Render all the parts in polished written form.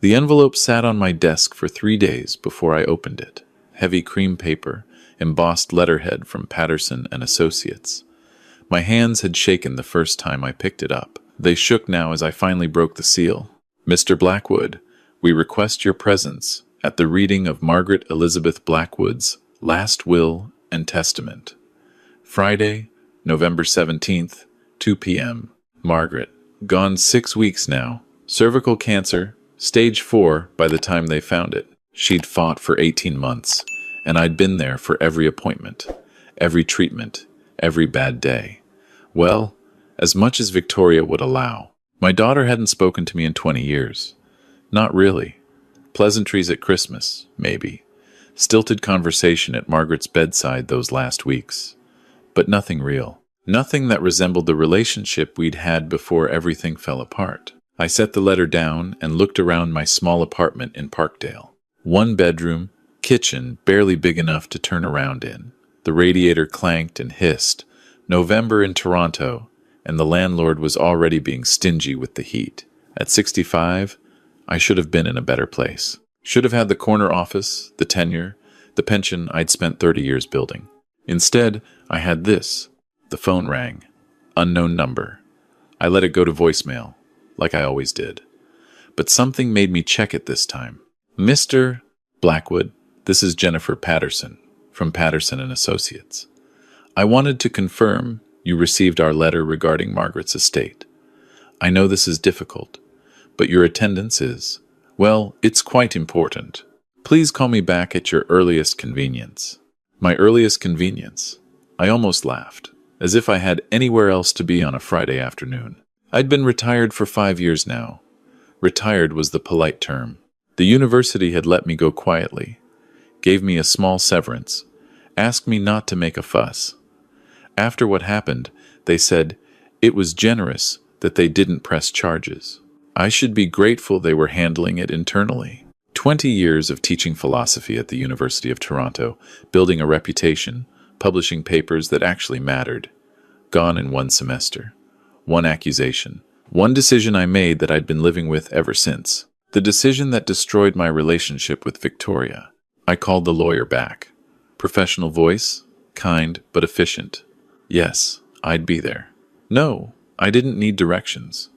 The envelope sat on my desk for 3 days before I opened it. Heavy cream paper, embossed letterhead from Patterson and Associates. My hands had shaken the first time I picked it up. They shook now as I finally broke the seal. Mr. Blackwood, we request your presence at the reading of Margaret Elizabeth Blackwood's last will and testament. Friday, November 17th, 2 p.m. Margaret, gone 6 weeks now. Cervical cancer, stage 4 by the time they found it. She'd fought for 18 months, and I'd been there for every appointment, every treatment, every bad day. Well, as much as Victoria would allow. My daughter hadn't spoken to me in 20 years. Not really. Pleasantries at Christmas, maybe. Stilted conversation at Margaret's bedside those last weeks. But nothing real. Nothing that resembled the relationship we'd had before everything fell apart. I set the letter down and looked around my small apartment in Parkdale. 1 bedroom, kitchen barely big enough to turn around in. The radiator clanked and hissed. November in Toronto, and the landlord was already being stingy with the heat. At 65, I should have been in a better place. Should have had the corner office, the tenure, the pension I'd spent 30 years building. Instead, I had this. The phone rang. Unknown number. I let it go to voicemail, like I always did. But something made me check it this time. Mr. Blackwood, this is Jennifer Patterson, from Patterson and Associates. I wanted to confirm you received our letter regarding Margaret's estate. I know this is difficult, but your attendance is, well, it's quite important. Please call me back at your earliest convenience. My earliest convenience? I almost laughed, as if I had anywhere else to be on a Friday afternoon. I'd been retired for 5 years now. Retired was the polite term. The university had let me go quietly, gave me a small severance, asked me not to make a fuss. After what happened, they said it was generous that they didn't press charges. I should be grateful they were handling it internally. 20 years of teaching philosophy at the University of Toronto, building a reputation, publishing papers that actually mattered. Gone in 1 semester. 1 accusation. 1 decision I made that I'd been living with ever since. The decision that destroyed my relationship with Victoria. I called the lawyer back. Professional voice, kind but efficient. Yes, I'd be there. No, I didn't need directions.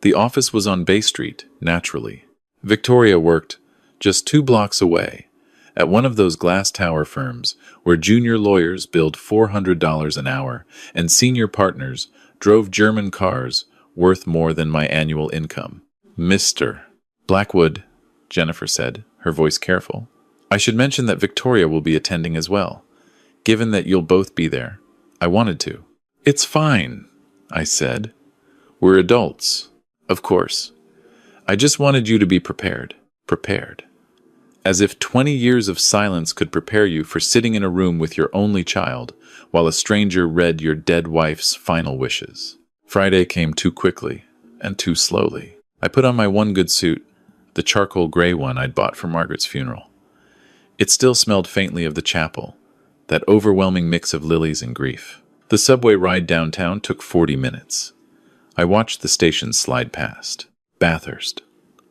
The office was on Bay Street, naturally. Victoria worked just 2 blocks away, at one of those glass tower firms where junior lawyers billed $400 an hour and senior partners drove German cars worth more than my annual income. Mr. Blackwood, Jennifer said, her voice careful. I should mention that Victoria will be attending as well. Given that you'll both be there, I wanted to. It's fine, I said. We're adults. Of course. I just wanted you to be prepared. Prepared. As if 20 years of silence could prepare you for sitting in a room with your only child while a stranger read your dead wife's final wishes. Friday came too quickly and too slowly. I put on my 1 good suit, the charcoal gray one I'd bought for Margaret's funeral. It still smelled faintly of the chapel, that overwhelming mix of lilies and grief. The subway ride downtown took 40 minutes. I watched the stations slide past. Bathurst,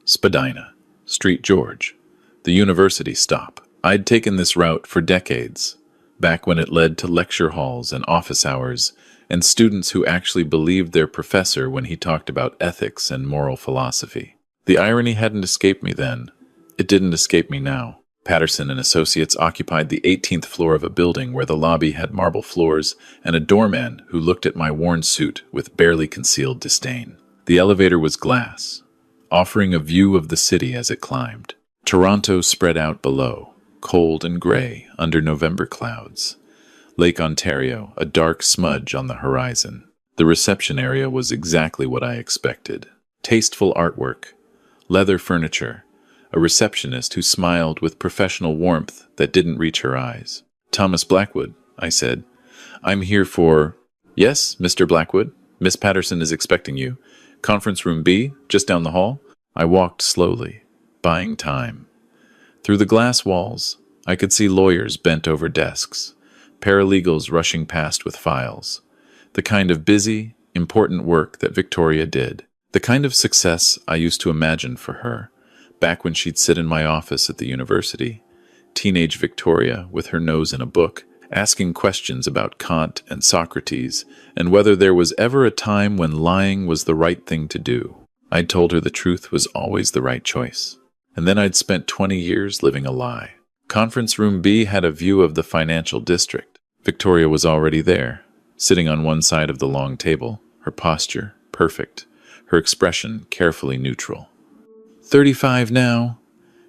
Spadina, Street George, the university stop. I'd taken this route for decades, back when it led to lecture halls and office hours, and students who actually believed their professor when he talked about ethics and moral philosophy. The irony hadn't escaped me then. It didn't escape me now. Patterson and Associates occupied the 18th floor of a building where the lobby had marble floors and a doorman who looked at my worn suit with barely concealed disdain. The elevator was glass, offering a view of the city as it climbed. Toronto spread out below, cold and gray under November clouds. Lake Ontario, a dark smudge on the horizon. The reception area was exactly what I expected. Tasteful artwork, leather furniture, a receptionist who smiled with professional warmth that didn't reach her eyes. Thomas Blackwood, I said. I'm here for... Yes, Mr. Blackwood. Miss Patterson is expecting you. Conference room B, just down the hall. I walked slowly, buying time. Through the glass walls, I could see lawyers bent over desks, paralegals rushing past with files. The kind of busy, important work that Victoria did. The kind of success I used to imagine for her. Back when she'd sit in my office at the university, teenage Victoria, with her nose in a book, asking questions about Kant and Socrates, and whether there was ever a time when lying was the right thing to do. I'd told her the truth was always the right choice. And then I'd spent 20 years living a lie. Conference room B had a view of the financial district. Victoria was already there, sitting on one side of the long table, her posture perfect, her expression carefully neutral. 35 now.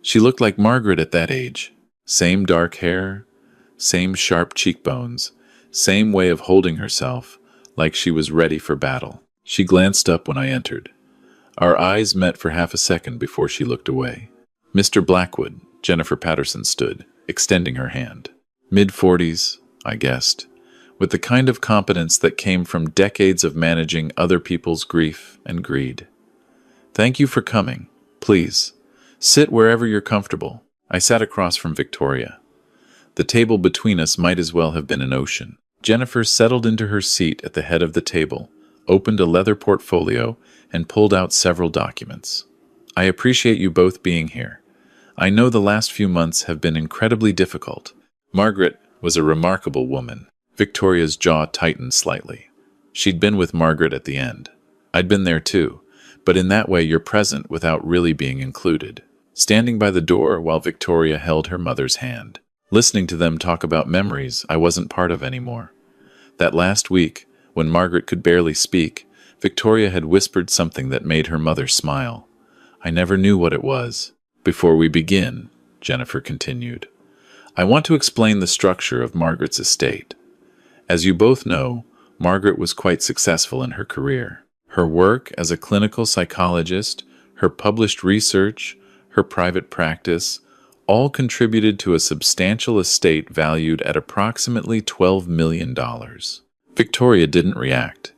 She looked like Margaret at that age. Same dark hair, same sharp cheekbones, same way of holding herself, like she was ready for battle. She glanced up when I entered. Our eyes met for half a second before she looked away. Mr. Blackwood, Jennifer Patterson stood, extending her hand. Mid-40s, I guessed, with the kind of competence that came from decades of managing other people's grief and greed. Thank you for coming. Please, sit wherever you're comfortable. I sat across from Victoria. The table between us might as well have been an ocean. Jennifer settled into her seat at the head of the table, opened a leather portfolio, and pulled out several documents. I appreciate you both being here. I know the last few months have been incredibly difficult. Margaret was a remarkable woman. Victoria's jaw tightened slightly. She'd been with Margaret at the end. I'd been there too, but in that way you're present without really being included. Standing by the door while Victoria held her mother's hand. Listening to them talk about memories I wasn't part of anymore. That last week, when Margaret could barely speak, Victoria had whispered something that made her mother smile. I never knew what it was. Before we begin, Jennifer continued, I want to explain the structure of Margaret's estate. As you both know, Margaret was quite successful in her career. Her work as a clinical psychologist, her published research, her private practice, all contributed to a substantial estate valued at approximately $12 million. Victoria didn't react.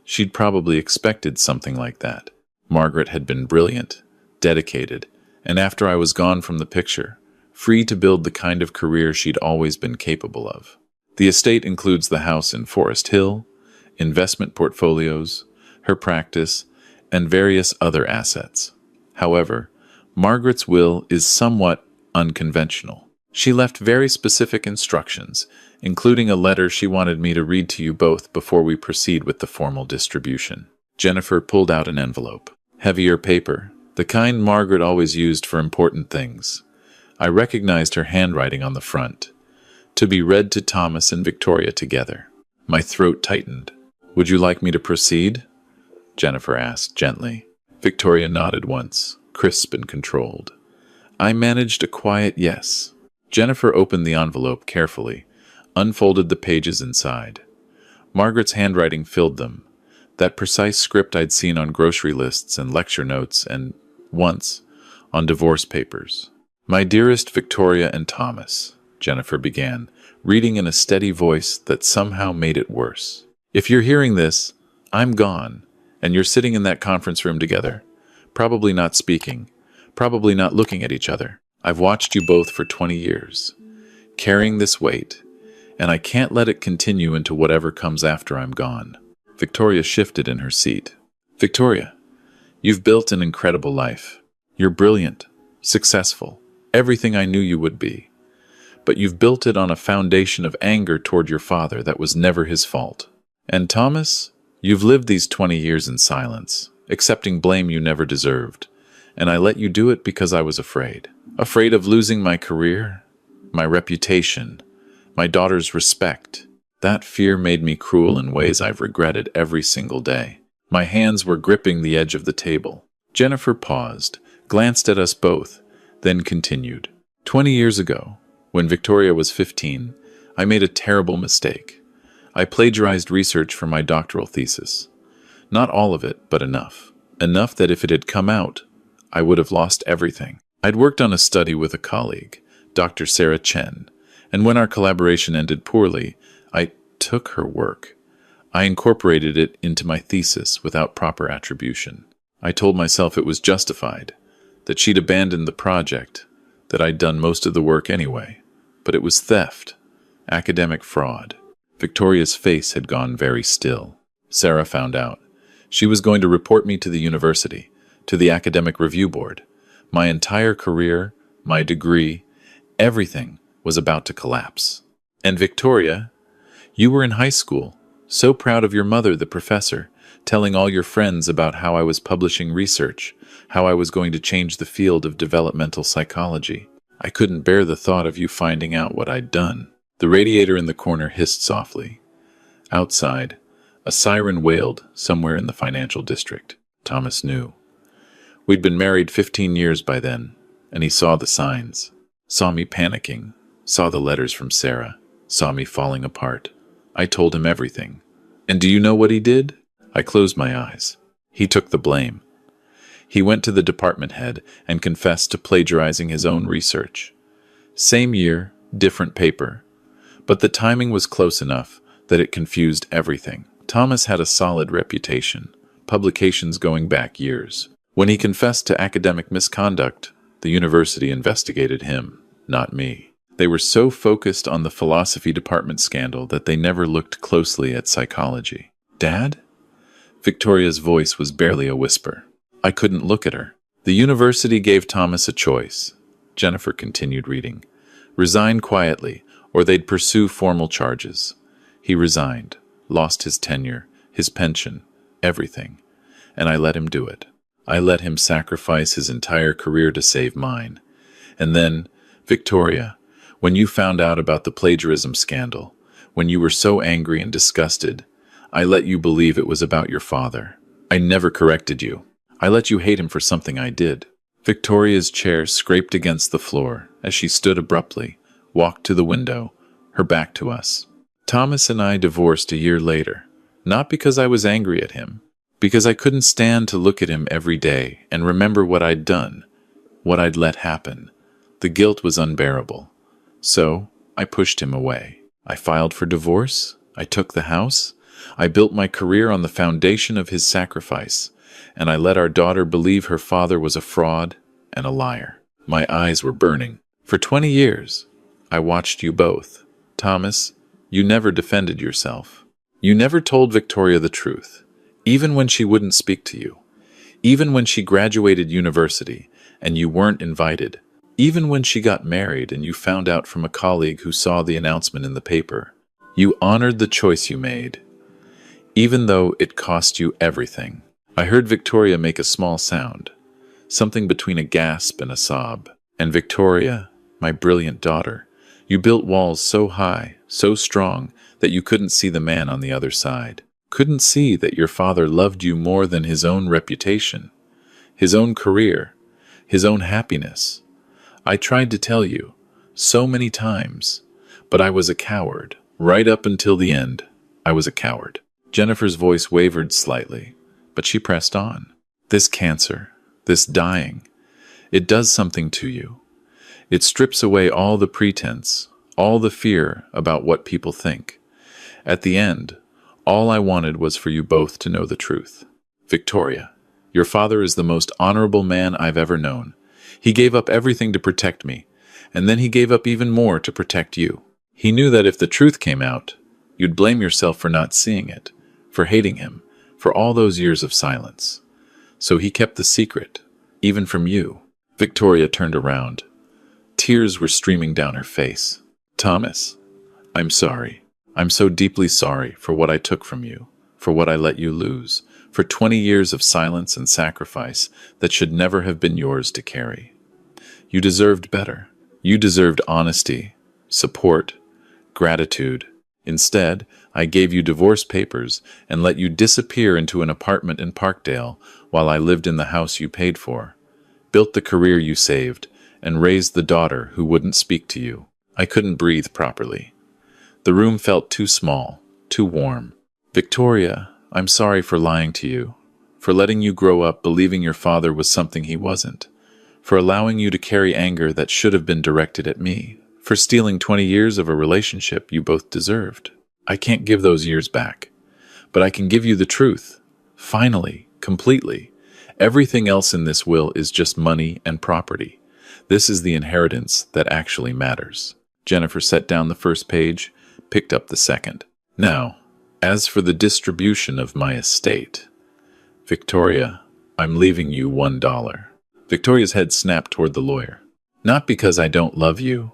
She'd probably expected something like that. Margaret had been brilliant, dedicated, and after I was gone from the picture, free to build the kind of career she'd always been capable of. The estate includes the house in Forest Hill, investment portfolios, her practice, and various other assets. However, Margaret's will is somewhat unconventional. She left very specific instructions, including a letter she wanted me to read to you both before we proceed with the formal distribution. Jennifer pulled out an envelope. Heavier paper, the kind Margaret always used for important things. I recognized her handwriting on the front. To be read to Thomas and Victoria together. My throat tightened. Would you like me to proceed? Jennifer asked gently. Victoria nodded once, crisp and controlled. I managed a quiet yes. Jennifer opened the envelope carefully, unfolded the pages inside. Margaret's handwriting filled them, that precise script I'd seen on grocery lists and lecture notes and, once, on divorce papers. My dearest Victoria and Thomas, Jennifer began, reading in a steady voice that somehow made it worse. If you're hearing this, I'm gone, and you're sitting in that conference room together, probably not speaking, probably not looking at each other. I've watched you both for 20 years, carrying this weight, and I can't let it continue into whatever comes after I'm gone. Victoria shifted in her seat. Victoria, you've built an incredible life. You're brilliant, successful, everything I knew you would be. But you've built it on a foundation of anger toward your father that was never his fault. And Thomas, you've lived these 20 years in silence, accepting blame you never deserved. And I let you do it because I was afraid. Afraid of losing my career, my reputation, my daughter's respect. That fear made me cruel in ways I've regretted every single day. My hands were gripping the edge of the table. Jennifer paused, glanced at us both, then continued. 20 years ago, when Victoria was 15, I made a terrible mistake. I plagiarized research for my doctoral thesis. Not all of it, but enough. Enough that if it had come out, I would have lost everything. I'd worked on a study with a colleague, Dr. Sarah Chen, and when our collaboration ended poorly, I took her work. I incorporated it into my thesis without proper attribution. I told myself it was justified, that she'd abandoned the project, that I'd done most of the work anyway. But it was theft, academic fraud. Victoria's face had gone very still. Sarah found out. She was going to report me to the university, to the academic review board. My entire career, my degree, everything was about to collapse. And Victoria, you were in high school, so proud of your mother, the professor, telling all your friends about how I was publishing research, how I was going to change the field of developmental psychology. I couldn't bear the thought of you finding out what I'd done. The radiator in the corner hissed softly. Outside, a siren wailed somewhere in the financial district. Thomas knew. We'd been married 15 years by then, and he saw the signs, saw me panicking, saw the letters from Sarah, saw me falling apart. I told him everything. And do you know what he did? I closed my eyes. He took the blame. He went to the department head and confessed to plagiarizing his own research. Same year, different paper. But the timing was close enough that it confused everything. Thomas had a solid reputation, publications going back years. When he confessed to academic misconduct, the university investigated him, not me. They were so focused on the philosophy department scandal that they never looked closely at psychology. Dad? Victoria's voice was barely a whisper. I couldn't look at her. The university gave Thomas a choice. Jennifer continued reading. Resign quietly, or they'd pursue formal charges. He resigned, lost his tenure, his pension, everything. And I let him do it. I let him sacrifice his entire career to save mine. And then, Victoria, when you found out about the plagiarism scandal, when you were so angry and disgusted, I let you believe it was about your father. I never corrected you. I let you hate him for something I did. Victoria's chair scraped against the floor as she stood abruptly, walked to the window, her back to us. Thomas and I divorced a year later, not because I was angry at him, because I couldn't stand to look at him every day and remember what I'd done, what I'd let happen. The guilt was unbearable. So, I pushed him away. I filed for divorce. I took the house. I built my career on the foundation of his sacrifice, and I let our daughter believe her father was a fraud and a liar. My eyes were burning. For 20 years, I watched you both. Thomas, you never defended yourself. You never told Victoria the truth, even when she wouldn't speak to you, even when she graduated university and you weren't invited, even when she got married and you found out from a colleague who saw the announcement in the paper. You honored the choice you made, even though it cost you everything. I heard Victoria make a small sound, something between a gasp and a sob. And Victoria, my brilliant daughter, you built walls so high, so strong, that you couldn't see the man on the other side. Couldn't see that your father loved you more than his own reputation, his own career, his own happiness. I tried to tell you, so many times, but I was a coward. Right up until the end, I was a coward. Jennifer's voice wavered slightly, but she pressed on. This cancer, this dying, it does something to you. It strips away all the pretense, all the fear about what people think. At the end, all I wanted was for you both to know the truth. Victoria, your father is the most honorable man I've ever known. He gave up everything to protect me, and then he gave up even more to protect you. He knew that if the truth came out, you'd blame yourself for not seeing it, for hating him, for all those years of silence. So he kept the secret, even from you. Victoria turned around. Tears were streaming down her face. Thomas, I'm sorry. I'm so deeply sorry for what I took from you, for what I let you lose, for 20 years of silence and sacrifice that should never have been yours to carry. You deserved better. You deserved honesty, support, gratitude. Instead, I gave you divorce papers and let you disappear into an apartment in Parkdale while I lived in the house you paid for, built the career you saved, and raised the daughter who wouldn't speak to you. I couldn't breathe properly. The room felt too small, too warm. Victoria, I'm sorry for lying to you, for letting you grow up believing your father was something he wasn't, for allowing you to carry anger that should have been directed at me, for stealing 20 years of a relationship you both deserved. I can't give those years back, but I can give you the truth. Finally, completely. Everything else in this will is just money and property. This is the inheritance that actually matters. Jennifer set down the first page, picked up the second. Now, as for the distribution of my estate, Victoria, I'm leaving you $1. Victoria's head snapped toward the lawyer. Not because I don't love you,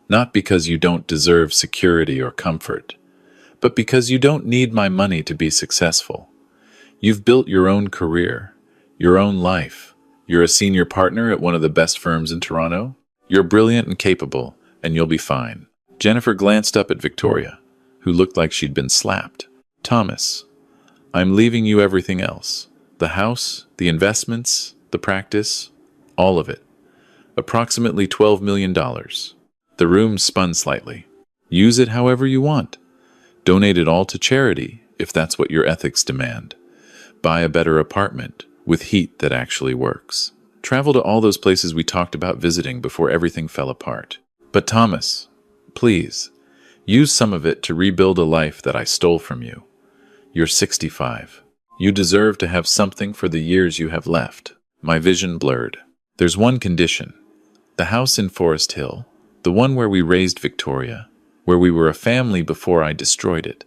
not because you don't deserve security or comfort, but because you don't need my money to be successful. You've built your own career, your own life. You're a senior partner at one of the best firms in Toronto. You're brilliant and capable, and you'll be fine. Jennifer glanced up at Victoria, who looked like she'd been slapped. Thomas, I'm leaving you everything else. The house, the investments, the practice, all of it. Approximately $12 million. The room spun slightly. Use it however you want. Donate it all to charity, if that's what your ethics demand. Buy a better apartment, with heat that actually works. Travel to all those places we talked about visiting before everything fell apart. But Thomas, please, use some of it to rebuild a life that I stole from you. You're 65. You deserve to have something for the years you have left. My vision blurred. There's one condition. The house in Forest Hill, the one where we raised Victoria, where we were a family before I destroyed it.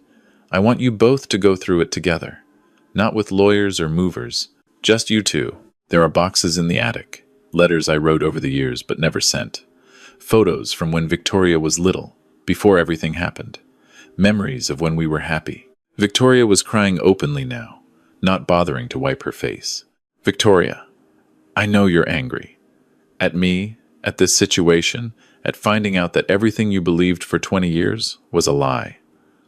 I want you both to go through it together. Not with lawyers or movers. Just you two. There are boxes in the attic. Letters I wrote over the years but never sent. Photos from when Victoria was little, before everything happened. Memories of when we were happy. Victoria was crying openly now, not bothering to wipe her face. Victoria, I know you're angry. At me, at this situation, at finding out that everything you believed for 20 years was a lie.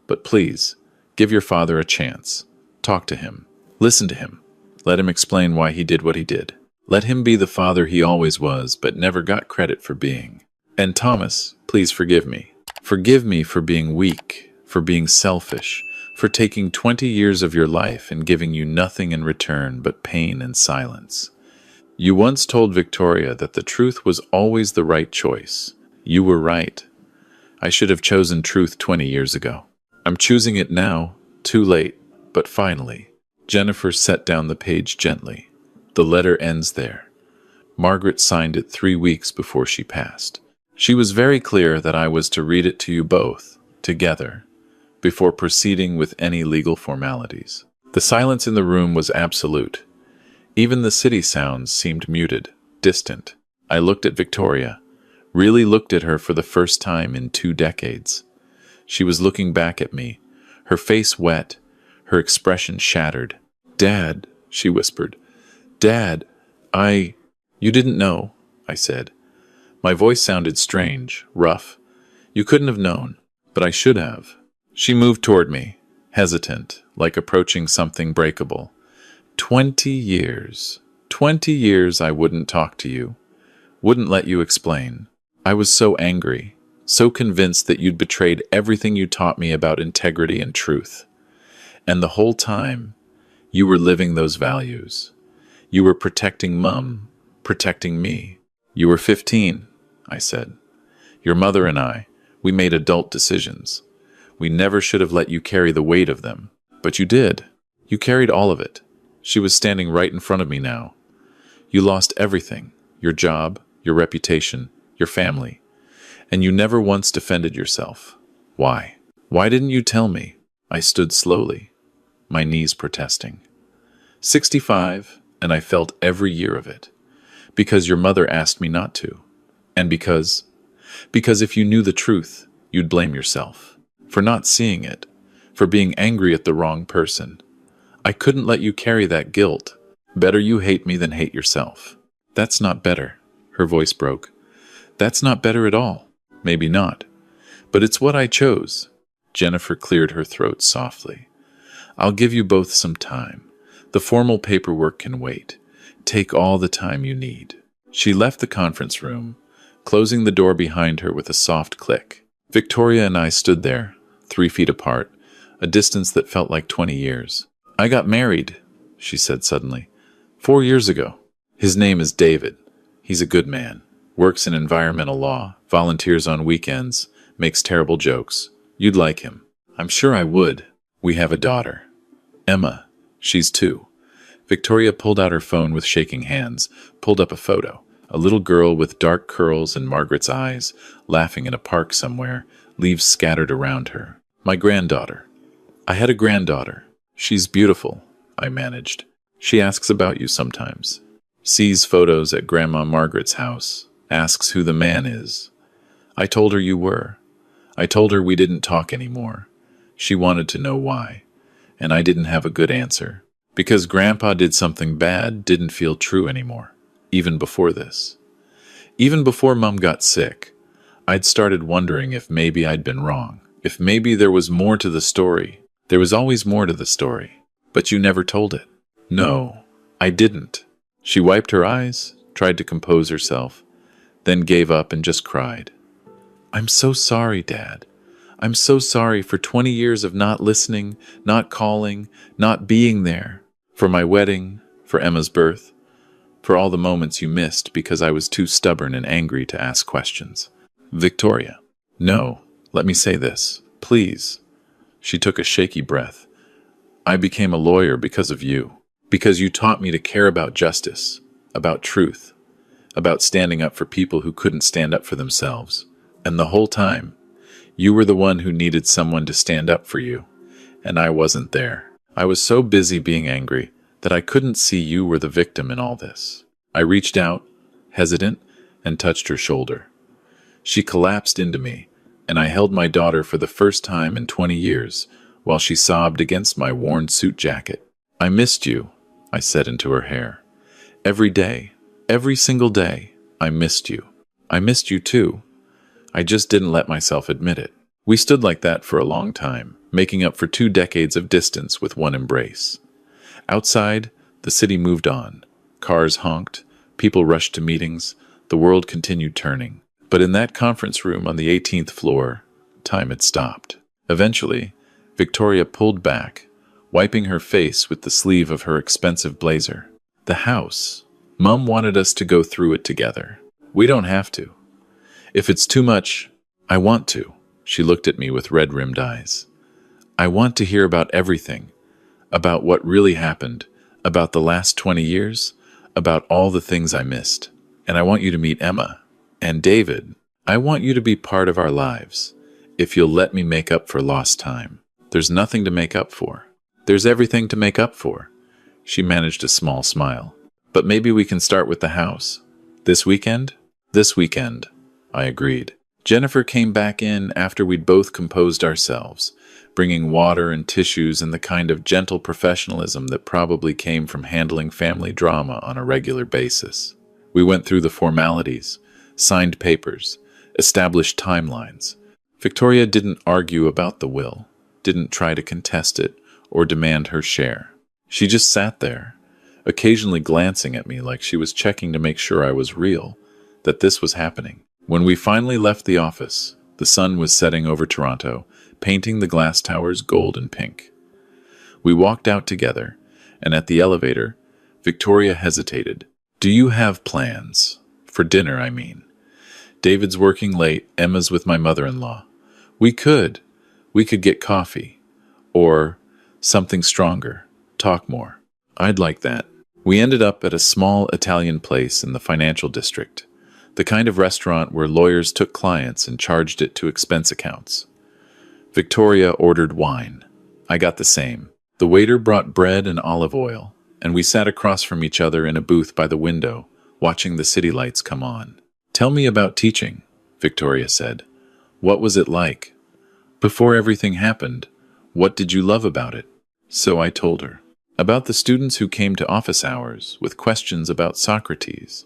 But please, give your father a chance. Talk to him. Listen to him. Let him explain why he did what he did. Let him be the father he always was, but never got credit for being. And Thomas, please forgive me. Forgive me for being weak, for being selfish, for taking 20 years of your life and giving you nothing in return but pain and silence. You once told Victoria that the truth was always the right choice. You were right. I should have chosen truth 20 years ago. I'm choosing it now, too late, but finally. Jennifer set down the page gently. The letter ends there. Margaret signed it 3 weeks before she passed. She was very clear that I was to read it to you both, together, before proceeding with any legal formalities. The silence in the room was absolute. Even the city sounds seemed muted, distant. I looked at Victoria, really looked at her for the first time in 2 decades. She was looking back at me, her face wet, her expression shattered. Dad, she whispered. Dad, You didn't know, I said. My voice sounded strange, rough. You couldn't have known, but I should have. She moved toward me, hesitant, like approaching something breakable. 20 years. 20 years I wouldn't talk to you, wouldn't let you explain. I was so angry, so convinced that you'd betrayed everything you taught me about integrity and truth. And the whole time, you were living those values. You were protecting Mum, protecting me. You were 15, I said. Your mother and I, we made adult decisions. We never should have let you carry the weight of them. But you did. You carried all of it. She was standing right in front of me now. You lost everything, your job, your reputation, your family. And you never once defended yourself. Why? Why didn't you tell me? I stood slowly, my knees protesting. 65, and I felt every year of it. Because your mother asked me not to. And because if you knew the truth, you'd blame yourself. For not seeing it. For being angry at the wrong person. I couldn't let you carry that guilt. Better you hate me than hate yourself. That's not better. Her voice broke. That's not better at all. Maybe not. But it's what I chose. Jennifer cleared her throat softly. I'll give you both some time. The formal paperwork can wait. Take all the time you need. She left the conference room, closing the door behind her with a soft click. Victoria and I stood there, 3 feet apart, a distance that felt like 20 years. I got married, she said suddenly, 4 years ago. His name is David. He's a good man. Works in environmental law, volunteers on weekends, makes terrible jokes. You'd like him. I'm sure I would. We have a daughter. Emma. She's 2. Victoria pulled out her phone with shaking hands, pulled up a photo. A little girl with dark curls and Margaret's eyes, laughing in a park somewhere, leaves scattered around her. My granddaughter. I had a granddaughter. She's beautiful, I managed. She asks about you sometimes. Sees photos at Grandma Margaret's house. Asks who the man is. I told her you were. I told her we didn't talk anymore. She wanted to know why, and I didn't have a good answer. Because Grandpa did something bad didn't feel true anymore, even before this. Even before Mum got sick, I'd started wondering if maybe I'd been wrong, if maybe there was more to the story. There was always more to the story, but you never told it. No, I didn't. She wiped her eyes, tried to compose herself, then gave up and just cried. I'm so sorry, Dad. I'm so sorry for 20 years of not listening, not calling, not being there. For my wedding, for Emma's birth, for all the moments you missed because I was too stubborn and angry to ask questions. Victoria. No, let me say this, please. She took a shaky breath. I became a lawyer because of you. Because you taught me to care about justice, about truth, about standing up for people who couldn't stand up for themselves. And the whole time, you were the one who needed someone to stand up for you, and I wasn't there. I was so busy being angry that I couldn't see you were the victim in all this. I reached out, hesitant, and touched her shoulder. She collapsed into me, and I held my daughter for the first time in 20 years while she sobbed against my worn suit jacket. I missed you, I said into her hair. Every day, every single day, I missed you. I missed you too. I just didn't let myself admit it. We stood like that for a long time, making up for 2 decades of distance with one embrace. Outside, the city moved on. Cars honked, people rushed to meetings, the world continued turning. But in that conference room on the 18th floor, time had stopped. Eventually, Victoria pulled back, wiping her face with the sleeve of her expensive blazer. The house. Mum wanted us to go through it together. We don't have to. If it's too much, I want to. She looked at me with red-rimmed eyes. I want to hear about everything, about what really happened, about the last 20 years, about all the things I missed. And I want you to meet Emma. And David, I want you to be part of our lives, if you'll let me make up for lost time. There's nothing to make up for. There's everything to make up for. She managed a small smile. But maybe we can start with the house. This weekend? This weekend, I agreed. Jennifer came back in after we'd both composed ourselves, bringing water and tissues and the kind of gentle professionalism that probably came from handling family drama on a regular basis. We went through the formalities, signed papers, established timelines. Victoria didn't argue about the will, didn't try to contest it or demand her share. She just sat there, occasionally glancing at me like she was checking to make sure I was real, that this was happening. When we finally left the office, the sun was setting over Toronto, painting the glass towers gold and pink. We walked out together, and at the elevator, Victoria hesitated. Do you have plans? For dinner, I mean. David's working late, Emma's with my mother-in-law. We could get coffee, or something stronger, talk more. I'd like that. We ended up at a small Italian place in the financial district, the kind of restaurant where lawyers took clients and charged it to expense accounts. Victoria ordered wine. I got the same. The waiter brought bread and olive oil, and we sat across from each other in a booth by the window, watching the city lights come on. Tell me about teaching, Victoria said. What was it like? Before everything happened, what did you love about it? So I told her. About the students who came to office hours with questions about Socrates,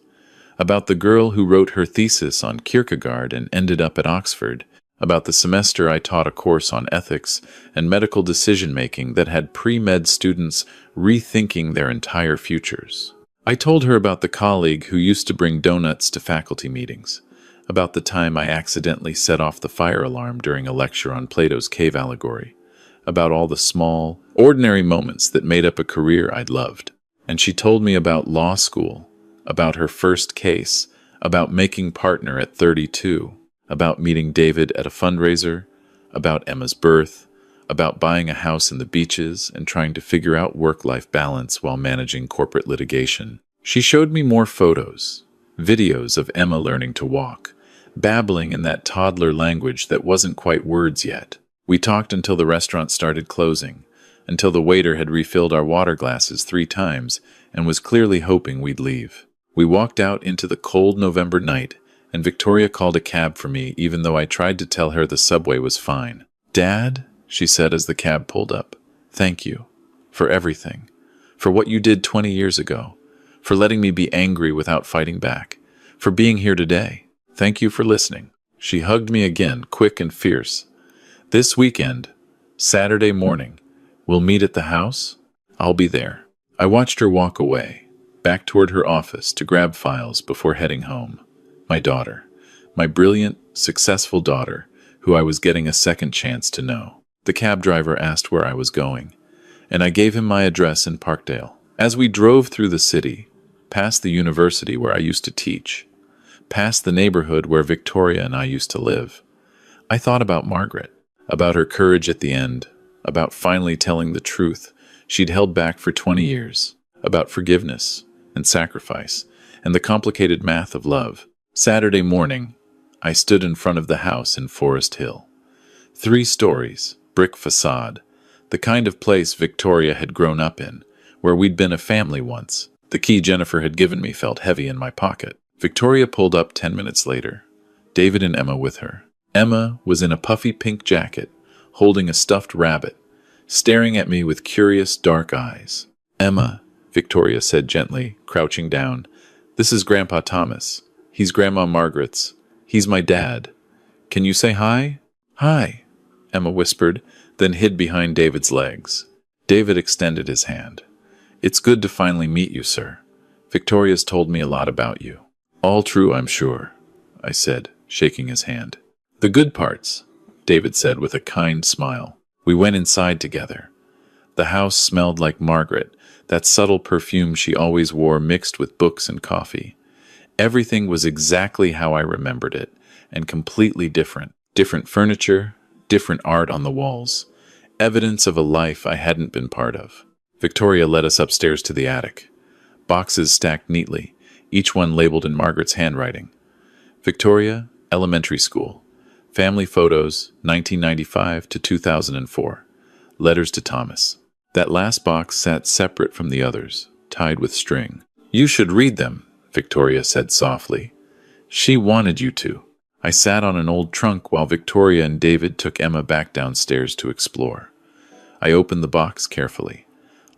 about the girl who wrote her thesis on Kierkegaard and ended up at Oxford, about the semester I taught a course on ethics and medical decision-making that had pre-med students rethinking their entire futures. I told her about the colleague who used to bring donuts to faculty meetings, about the time I accidentally set off the fire alarm during a lecture on Plato's cave allegory, about all the small, ordinary moments that made up a career I'd loved. And she told me about law school, about her first case, about making partner at 32, about meeting David at a fundraiser, about Emma's birth, about buying a house in the beaches and trying to figure out work-life balance while managing corporate litigation. She showed me more photos, videos of Emma learning to walk, babbling in that toddler language that wasn't quite words yet. We talked until the restaurant started closing, until the waiter had refilled our water glasses 3 times and was clearly hoping we'd leave. We walked out into the cold November night, and Victoria called a cab for me even though I tried to tell her the subway was fine. "Dad," she said as the cab pulled up, "thank you. For everything. For what you did 20 years ago. For letting me be angry without fighting back. For being here today. Thank you for listening." She hugged me again, quick and fierce. "This weekend, Saturday morning, we'll meet at the house? I'll be there." I watched her walk away, back toward her office to grab files before heading home. My daughter. My brilliant, successful daughter, who I was getting a second chance to know. The cab driver asked where I was going, and I gave him my address in Parkdale. As we drove through the city, past the university where I used to teach, past the neighborhood where Victoria and I used to live, I thought about Margaret, about her courage at the end, about finally telling the truth she'd held back for 20 years, about forgiveness and sacrifice and the complicated math of love. Saturday morning, I stood in front of the house in Forest Hill. 3 stories, brick facade, the kind of place Victoria had grown up in, where we'd been a family once. The key Jennifer had given me felt heavy in my pocket. Victoria pulled up 10 minutes later, David and Emma with her. Emma was in a puffy pink jacket, holding a stuffed rabbit, staring at me with curious dark eyes. "Emma," Victoria said gently, crouching down, "this is Grandpa Thomas. He's Grandma Margaret's. He's my dad. Can you say hi?" "Hi," Emma whispered, then hid behind David's legs. David extended his hand. "It's good to finally meet you, sir. Victoria's told me a lot about you." "All true, I'm sure," I said, shaking his hand. "The good parts," David said with a kind smile. We went inside together. The house smelled like Margaret, that subtle perfume she always wore mixed with books and coffee. Everything was exactly how I remembered it, and completely different. Different furniture, different art on the walls, evidence of a life I hadn't been part of. Victoria led us upstairs to the attic. Boxes stacked neatly, each one labeled in Margaret's handwriting. Victoria, Elementary School. Family photos, 1995 to 2004. Letters to Thomas. That last box sat separate from the others, tied with string. "You should read them," Victoria said softly. "She wanted you to." I sat on an old trunk while Victoria and David took Emma back downstairs to explore. I opened the box carefully.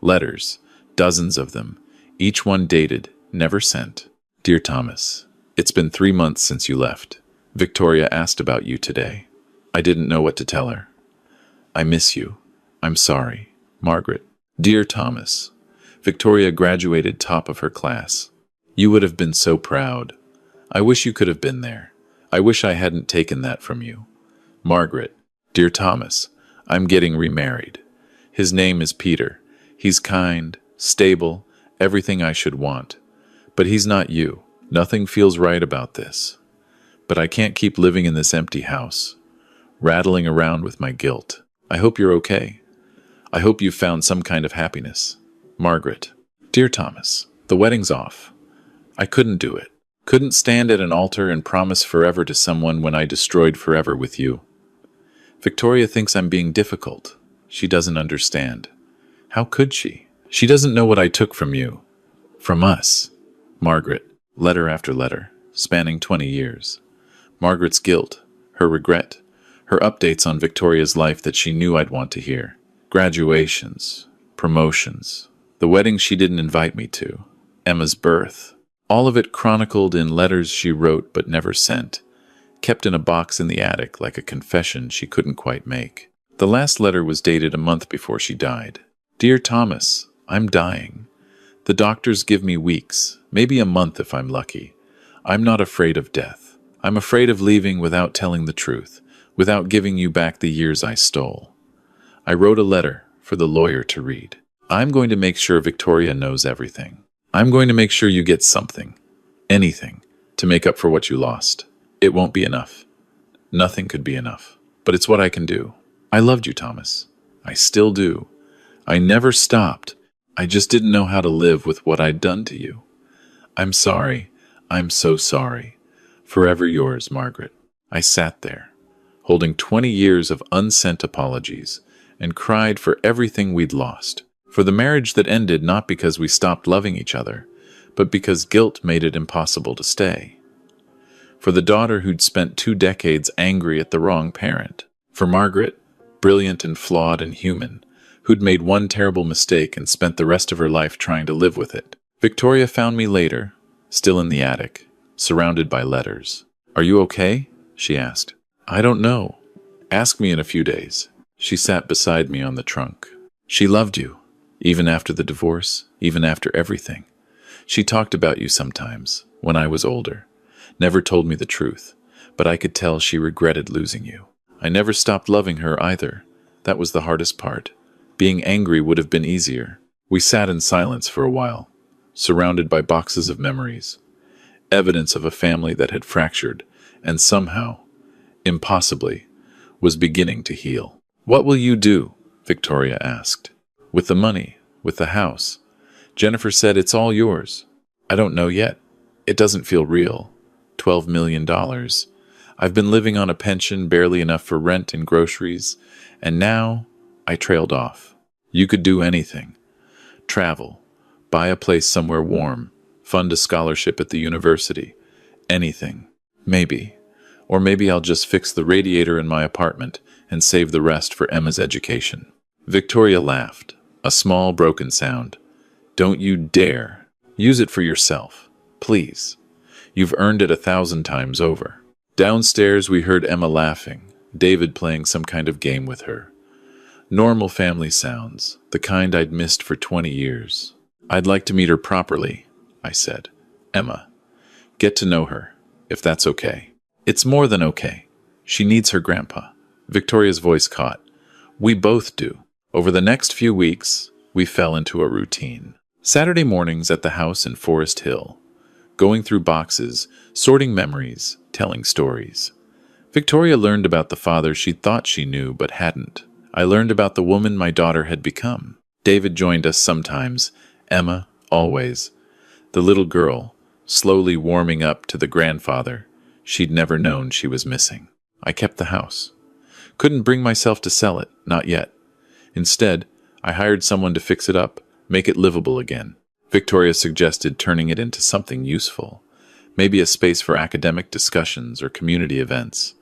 Letters, dozens of them, each one dated, never sent. "Dear Thomas, it's been 3 months since you left. Victoria asked about you today. I didn't know what to tell her. I miss you. I'm sorry. Margaret." "Dear Thomas, Victoria graduated top of her class. You would have been so proud. I wish you could have been there. I wish I hadn't taken that from you. Margaret." "Dear Thomas, I'm getting remarried. His name is Peter. He's kind, stable, everything I should want. But he's not you. Nothing feels right about this. But I can't keep living in this empty house, rattling around with my guilt. I hope you're okay. I hope you've found some kind of happiness. Margaret." "Dear Thomas, the wedding's off. I couldn't do it. Couldn't stand at an altar and promise forever to someone when I destroyed forever with you. Victoria thinks I'm being difficult. She doesn't understand. How could she? She doesn't know what I took from you. From us. Margaret." Letter after letter, spanning 20 years. Margaret's guilt, her regret, her updates on Victoria's life that she knew I'd want to hear. Graduations, promotions, the wedding she didn't invite me to, Emma's birth. All of it chronicled in letters she wrote but never sent, kept in a box in the attic like a confession she couldn't quite make. The last letter was dated a month before she died. "Dear Thomas, I'm dying. The doctors give me weeks, maybe a month if I'm lucky. I'm not afraid of death. I'm afraid of leaving without telling the truth, without giving you back the years I stole. I wrote a letter for the lawyer to read. I'm going to make sure Victoria knows everything. I'm going to make sure you get something, anything, to make up for what you lost. It won't be enough. Nothing could be enough. But it's what I can do. I loved you, Thomas. I still do. I never stopped. I just didn't know how to live with what I'd done to you. I'm sorry. I'm so sorry. Forever yours, Margaret." I sat there, holding 20 years of unsent apologies, and cried for everything we'd lost. For the marriage that ended not because we stopped loving each other, but because guilt made it impossible to stay. For the daughter who'd spent 2 decades angry at the wrong parent. For Margaret, brilliant and flawed and human, who'd made one terrible mistake and spent the rest of her life trying to live with it. Victoria found me later, still in the attic, surrounded by letters. "Are you okay?" she asked. "I don't know. Ask me in a few days." She sat beside me on the trunk. "She loved you, even after the divorce, even after everything. She talked about you sometimes, when I was older. Never told me the truth, but I could tell she regretted losing you. I never stopped loving her either. That was the hardest part. Being angry would have been easier." We sat in silence for a while, surrounded by boxes of memories, evidence of a family that had fractured and somehow, impossibly, was beginning to heal. "What will you do?" Victoria asked. "With the money, with the house?" Jennifer said, "It's all yours." "I don't know yet. It doesn't feel real. $12 million. I've been living on a pension, barely enough for rent and groceries, and now I trailed off. You could do anything. Travel, buy a place somewhere warm, fund a scholarship at the university. Anything. Maybe. Or maybe I'll just fix the radiator in my apartment and save the rest for Emma's education." Victoria laughed, a small broken sound. "Don't you dare. Use it for yourself. Please. You've earned it 1,000 times over." Downstairs we heard Emma laughing, David playing some kind of game with her. Normal family sounds, the kind I'd missed for 20 years. "I'd like to meet her properly," I said. "Emma, get to know her, if that's okay." "It's more than okay. She needs her grandpa." Victoria's voice caught. "We both do." Over the next few weeks, we fell into a routine. Saturday mornings at the house in Forest Hill, going through boxes, sorting memories, telling stories. Victoria learned about the father she thought she knew but hadn't. I learned about the woman my daughter had become. David joined us sometimes, Emma always. The little girl, slowly warming up to the grandfather she'd never known she was missing. I kept the house. Couldn't bring myself to sell it, not yet. Instead, I hired someone to fix it up, make it livable again. Victoria suggested turning it into something useful, maybe a space for academic discussions or community events,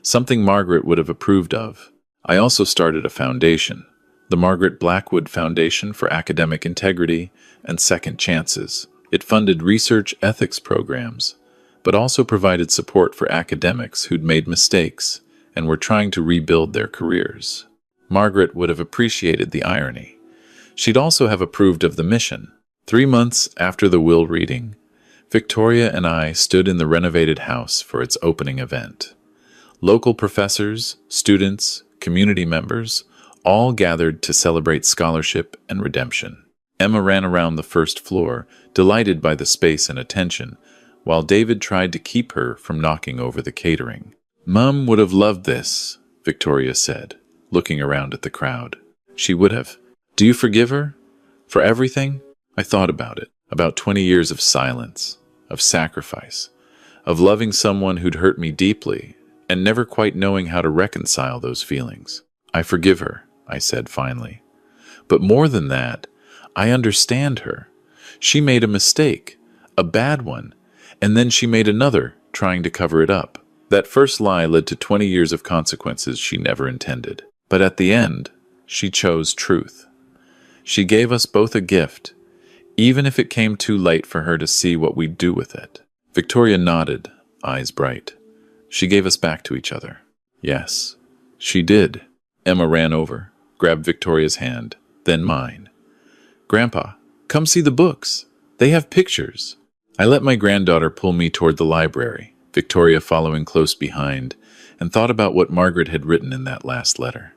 something Margaret would have approved of. I also started a foundation, the Margaret Blackwood Foundation for Academic Integrity and Second Chances. It funded research ethics programs, but also provided support for academics who'd made mistakes and were trying to rebuild their careers. Margaret would have appreciated the irony. She'd also have approved of the mission. 3 months after the will reading, Victoria and I stood in the renovated house for its opening event. Local professors, students, community members, all gathered to celebrate scholarship and redemption. Emma ran around the first floor, delighted by the space and attention, while David tried to keep her from knocking over the catering. "Mum would have loved this," Victoria said, looking around at the crowd. "She would have. Do you forgive her? For everything?" I thought about it, about 20 years of silence, of sacrifice, of loving someone who'd hurt me deeply, and never quite knowing how to reconcile those feelings. "I forgive her," I said finally. "But more than that, I understand her. She made a mistake, a bad one, and then she made another, trying to cover it up. That first lie led to 20 years of consequences she never intended. But at the end, she chose truth. She gave us both a gift, even if it came too late for her to see what we'd do with it." Victoria nodded, eyes bright. "She gave us back to each other." "Yes, she did." Emma ran over, grabbed Victoria's hand, then mine. "Grandpa, come see the books. They have pictures." I let my granddaughter pull me toward the library, Victoria following close behind, and thought about what Margaret had written in that last letter.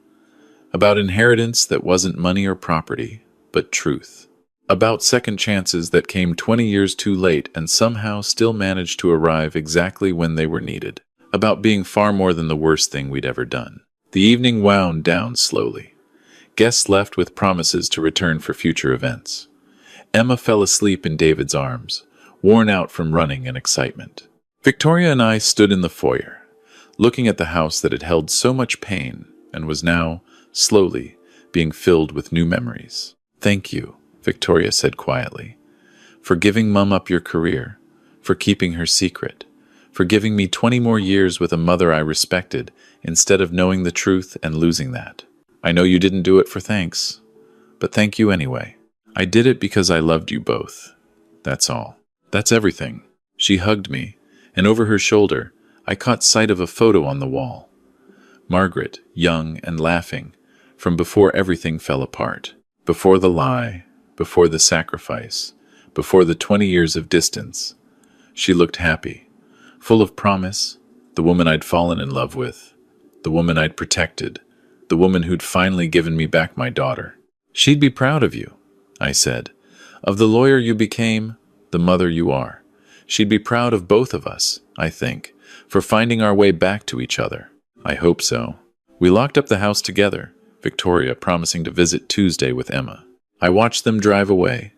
About inheritance that wasn't money or property, but truth. About second chances that came 20 years too late and somehow still managed to arrive exactly when they were needed. About being far more than the worst thing we'd ever done. The evening wound down slowly. Guests left with promises to return for future events. Emma fell asleep in David's arms, worn out from running and excitement. Victoria and I stood in the foyer, looking at the house that had held so much pain and was now slowly, being filled with new memories. "Thank you," Victoria said quietly, "for giving Mum up your career, for keeping her secret, for giving me 20 more years with a mother I respected instead of knowing the truth and losing that. I know you didn't do it for thanks, but thank you anyway. I did it because I loved you both. That's all. That's everything." She hugged me, and over her shoulder, I caught sight of a photo on the wall. Margaret, young and laughing, from before everything fell apart. Before the lie, before the sacrifice, before the 20 years of distance. She looked happy, full of promise, the woman I'd fallen in love with, the woman I'd protected, the woman who'd finally given me back my daughter. "She'd be proud of you," I said, "of the lawyer you became, the mother you are. She'd be proud of both of us, I think, for finding our way back to each other." I hope so. We locked up the house together, Victoria promising to visit Tuesday with Emma. I watched them drive away,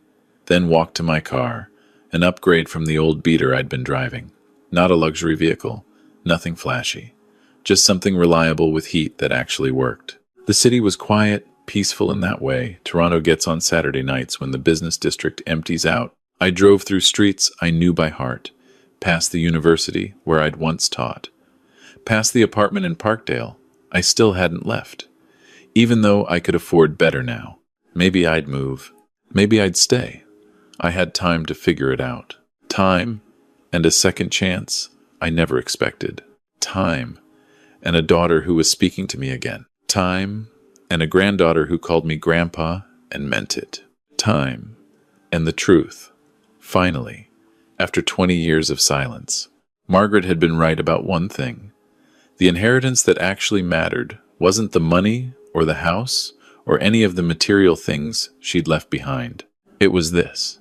then walked to my car, an upgrade from the old beater I'd been driving. Not a luxury vehicle, nothing flashy, just something reliable with heat that actually worked. The city was quiet, peaceful in that way Toronto gets on Saturday nights when the business district empties out. I drove through streets I knew by heart, past the university where I'd once taught, past the apartment in Parkdale I still hadn't left. Even though I could afford better now. Maybe I'd move. Maybe I'd stay. I had time to figure it out. Time and a second chance I never expected. Time and a daughter who was speaking to me again. Time and a granddaughter who called me grandpa and meant it. Time and the truth. Finally, after 20 years of silence, Margaret had been right about one thing. The inheritance that actually mattered wasn't the money or the house or any of the material things she'd left behind. It was this,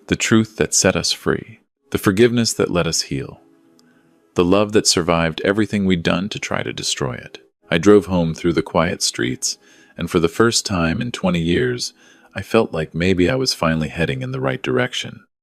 the truth that set us free, the forgiveness that let us heal, the love that survived everything we'd done to try to destroy it. I drove home through the quiet streets, and for the first time in 20 years, I felt like maybe I was finally heading in the right direction.